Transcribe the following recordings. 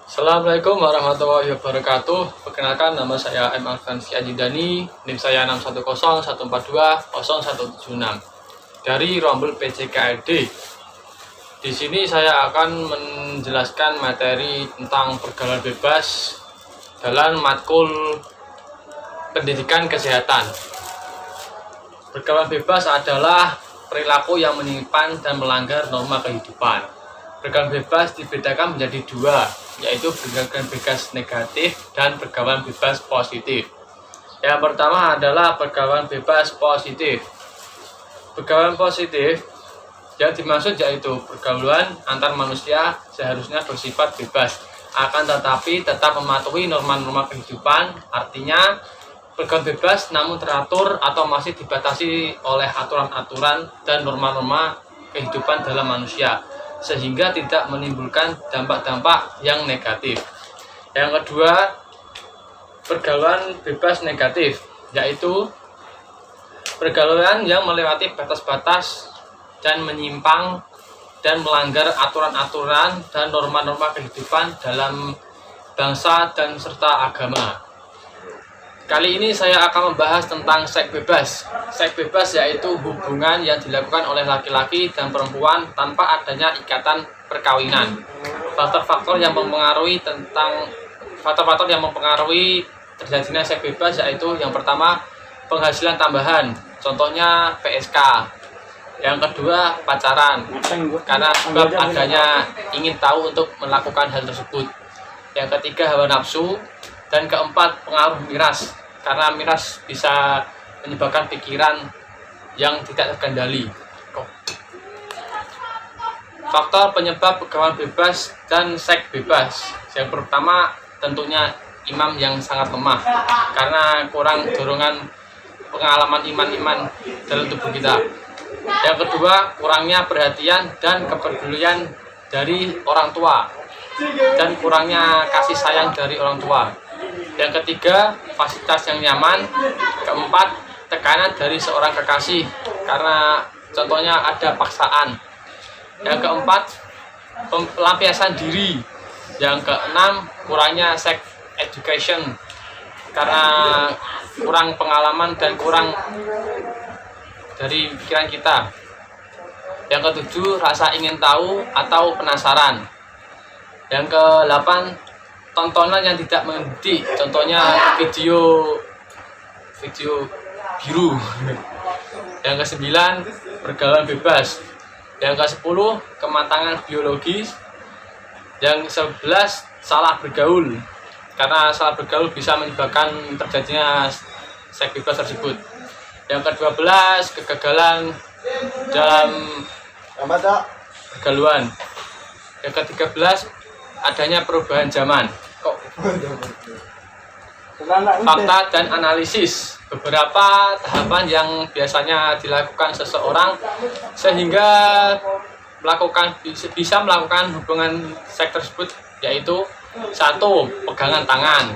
Assalamualaikum warahmatullahi wabarakatuh. Perkenalkan, nama saya M. Alfansi Ajidani, NIM saya 610142017 dari Rombel PJKD. Di sini saya akan menjelaskan materi tentang pergaulan bebas dalam matkul pendidikan kesehatan. Pergaulan bebas adalah perilaku yang menyimpan dan melanggar norma kehidupan. Pergaulan bebas dibedakan menjadi dua, yaitu pergaulan bebas negatif dan pergaulan bebas positif. Yang pertama adalah pergaulan bebas positif. Pergaulan positif yang dimaksud yaitu pergaulan antar manusia seharusnya bersifat bebas, akan tetapi tetap mematuhi norma-norma kehidupan. Artinya pergaulan bebas namun teratur atau masih dibatasi oleh aturan-aturan dan norma-norma kehidupan dalam manusia, sehingga tidak menimbulkan dampak-dampak yang negatif. Yang kedua, pergaulan bebas negatif, yaitu pergaulan yang melewati batas-batas dan menyimpang dan melanggar aturan-aturan dan norma-norma kehidupan dalam bangsa dan serta agama. Kali ini saya akan membahas tentang seks bebas. Seks bebas yaitu hubungan yang dilakukan oleh laki-laki dan perempuan tanpa adanya ikatan perkawinan. Faktor-faktor yang mempengaruhi terjadinya seks bebas yaitu yang pertama, penghasilan tambahan, contohnya PSK. Yang kedua, pacaran, karena sebab adanya ingin tahu untuk melakukan hal tersebut. Yang ketiga, hawa nafsu. Dan keempat, pengaruh miras, karena miras bisa menyebabkan pikiran yang tidak terkendali. Faktor penyebab pergaulan bebas dan seks bebas. Yang pertama tentunya imam yang sangat lemah, karena kurang dorongan pengalaman iman-iman dalam tubuh kita. Yang kedua, kurangnya perhatian dan kepedulian dari orang tua, dan kurangnya kasih sayang dari orang tua. Yang ketiga, fasilitas yang nyaman. Keempat, tekanan dari seorang kekasih, karena contohnya ada paksaan. Yang keempat, pelampiasan diri. Yang keenam, kurangnya sex education, karena kurang pengalaman dan kurang dari pikiran kita. Yang ketujuh, rasa ingin tahu atau penasaran. Yang kedelapan, tontonan yang tidak mendidik, contohnya video biru. Yang kesembilan, pergaulan bebas. Yang ke-10, kematangan biologis. Yang 11, salah bergaul, karena salah bergaul bisa menyebabkan terjadinya seks bebas tersebut. Yang ke-12, kegagalan dalam pergaulan. Yang ke-13, adanya perubahan zaman. Fakta dan analisis. Beberapa tahapan yang biasanya dilakukan seseorang sehingga bisa melakukan hubungan seks tersebut, yaitu satu, pegangan tangan.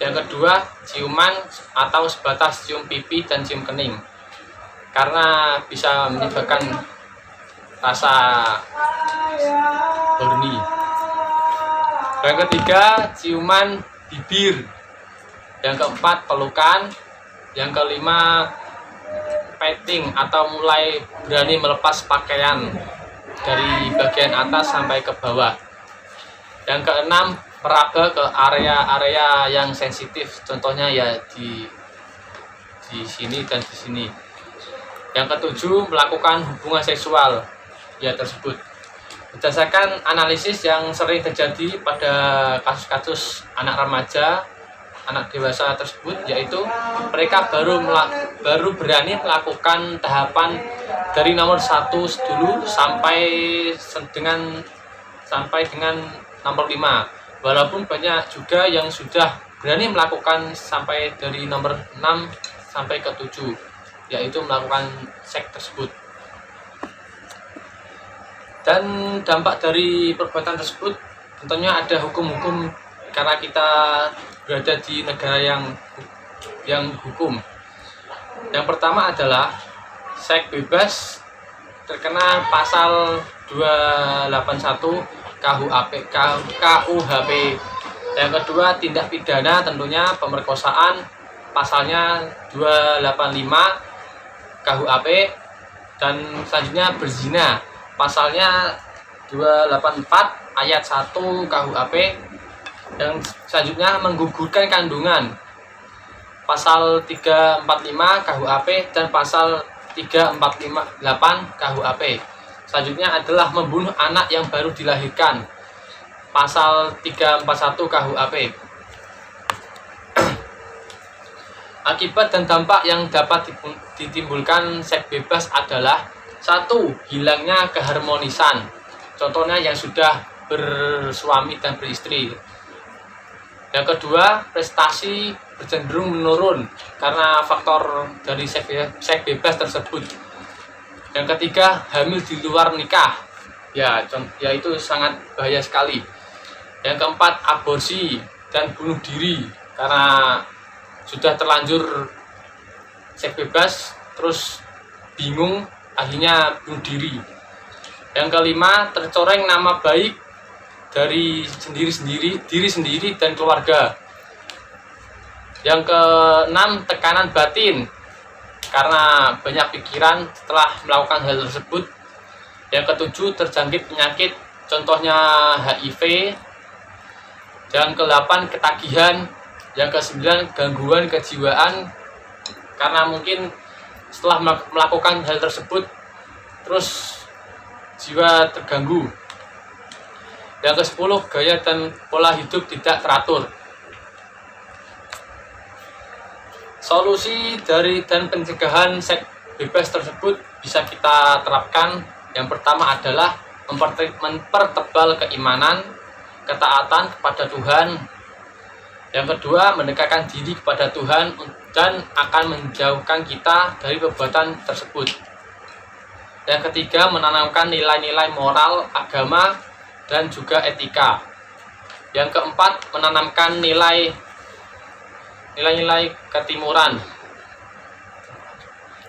Yang kedua, ciuman atau sebatas cium pipi dan cium kening, karena bisa menyebabkan rasa horny. Yang ketiga, ciuman bibir. Yang keempat, pelukan. Yang kelima, petting atau mulai berani melepas pakaian dari bagian atas sampai ke bawah. Yang keenam, meraba ke area-area yang sensitif, contohnya ya di sini dan di sini. Yang ketujuh, melakukan hubungan seksual ya tersebut. Berdasarkan analisis yang sering terjadi pada kasus-kasus anak remaja, anak dewasa tersebut, yaitu mereka baru berani melakukan tahapan dari nomor 1 dulu sampai dengan nomor 5. Walaupun banyak juga yang sudah berani melakukan sampai dari nomor 6 sampai ke 7, yaitu melakukan seks tersebut. Dan dampak dari perbuatan tersebut tentunya ada hukum-hukum, karena kita berada di negara yang hukum. Yang pertama adalah seks bebas terkena pasal 281 KUHP. Yang kedua, tindak pidana tentunya pemerkosaan, pasalnya 285 KUHP. Dan selanjutnya berzina, pasalnya 284 ayat 1 KUHP. Yang selanjutnya menggugurkan kandungan, pasal 345 KUHP dan pasal 3458 KUHP. Selanjutnya adalah membunuh anak yang baru dilahirkan, pasal 341 KUHP. Akibat dan dampak yang dapat ditimbulkan seks bebas adalah: 1. Hilangnya keharmonisan, contohnya yang sudah bersuami dan beristri. Yang kedua, prestasi bercenderung menurun karena faktor dari seks bebas tersebut. Yang ketiga, hamil di luar nikah, ya itu sangat bahaya sekali. Yang keempat, aborsi dan bunuh diri karena sudah terlanjur seks bebas terus bingung akhirnya bunuh diri. Yang kelima, tercoreng nama baik dari diri sendiri dan keluarga. Yang keenam, tekanan batin karena banyak pikiran setelah melakukan hal tersebut. Yang ketujuh, terjangkit penyakit, contohnya HIV. Yang ke-8, ketagihan. Yang ke-9, gangguan kejiwaan karena mungkin setelah melakukan hal tersebut terus jiwa terganggu. Yang ke-10, gaya dan pola hidup tidak teratur. Solusi dari dan pencegahan seks bebas tersebut bisa kita terapkan. Yang pertama adalah mempertebal keimanan, ketaatan kepada Tuhan. Yang kedua, mendekatkan diri kepada Tuhan dan akan menjauhkan kita dari perbuatan tersebut. Yang ketiga, menanamkan nilai-nilai moral, agama, dan juga etika. Yang keempat, menanamkan nilai-nilai ketimuran.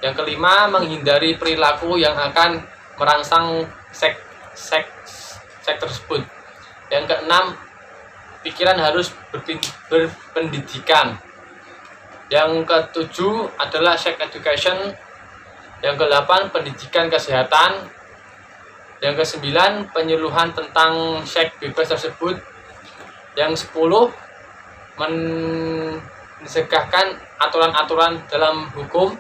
Yang kelima, menghindari perilaku yang akan merangsang seks tersebut. Yang keenam, pikiran harus berpendidikan. Yang ketujuh adalah sex education. Yang ke-8, pendidikan kesehatan. Yang ke-9, penyuluhan tentang seks bebas tersebut. Yang 10, mensegahkan aturan-aturan dalam hukum.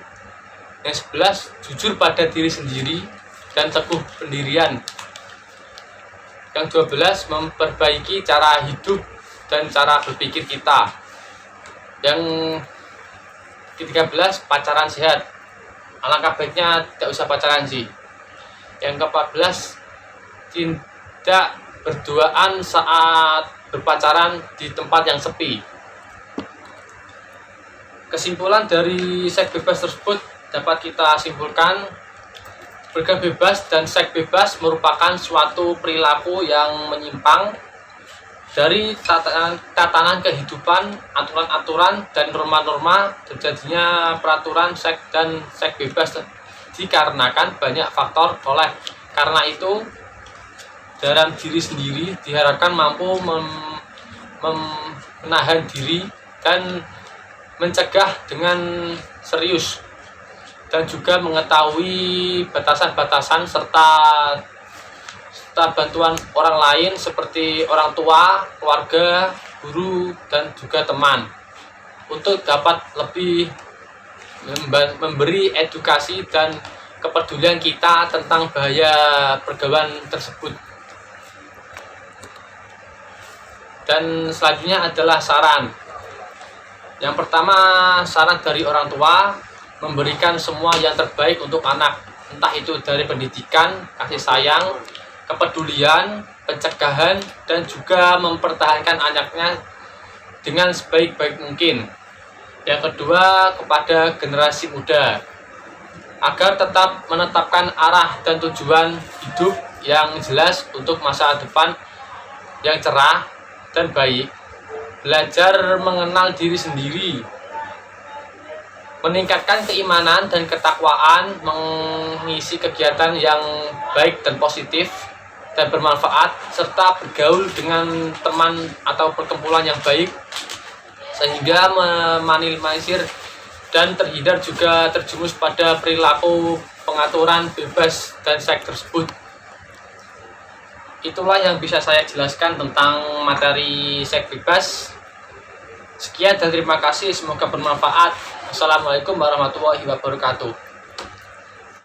Yang 11, jujur pada diri sendiri dan teguh pendirian. Yang 12, memperbaiki cara hidup dan cara berpikir kita. Yang ke-13, pacaran sehat. Alangkah baiknya tidak usah pacaran sih. Yang ke-14, tidak berduaan saat berpacaran di tempat yang sepi. Kesimpulan dari seks bebas tersebut dapat kita simpulkan, beragam bebas dan seks bebas merupakan suatu perilaku yang menyimpang dari tatanan kehidupan, aturan-aturan dan norma-norma. Terjadinya peraturan seks dan seks bebas dikarenakan banyak faktor. Oleh karena itu, dalam diri sendiri diharapkan mampu menahan diri dan mencegah dengan serius, dan juga mengetahui batasan-batasan serta bantuan orang lain seperti orang tua, keluarga, guru, dan juga teman untuk dapat lebih memberi edukasi dan kepedulian kita tentang bahaya pergaulan tersebut. Dan selanjutnya adalah saran. Yang pertama, saran dari orang tua, memberikan semua yang terbaik untuk anak, entah itu dari pendidikan, kasih sayang, kepedulian, pencegahan, dan juga mempertahankan anaknya dengan sebaik-baik mungkin. Yang kedua, kepada generasi muda, agar tetap menetapkan arah dan tujuan hidup yang jelas untuk masa depan yang cerah dan baik. Belajar mengenal diri sendiri, meningkatkan keimanan dan ketakwaan, mengisi kegiatan yang baik dan positif, dan bermanfaat, serta bergaul dengan teman atau perkumpulan yang baik sehingga meminimalisir dan terhindar juga terjumus pada perilaku pengaturan bebas dan seks tersebut. Itulah yang bisa saya jelaskan tentang materi seks bebas. Sekian dan terima kasih, semoga bermanfaat. Assalamualaikum warahmatullahi wabarakatuh.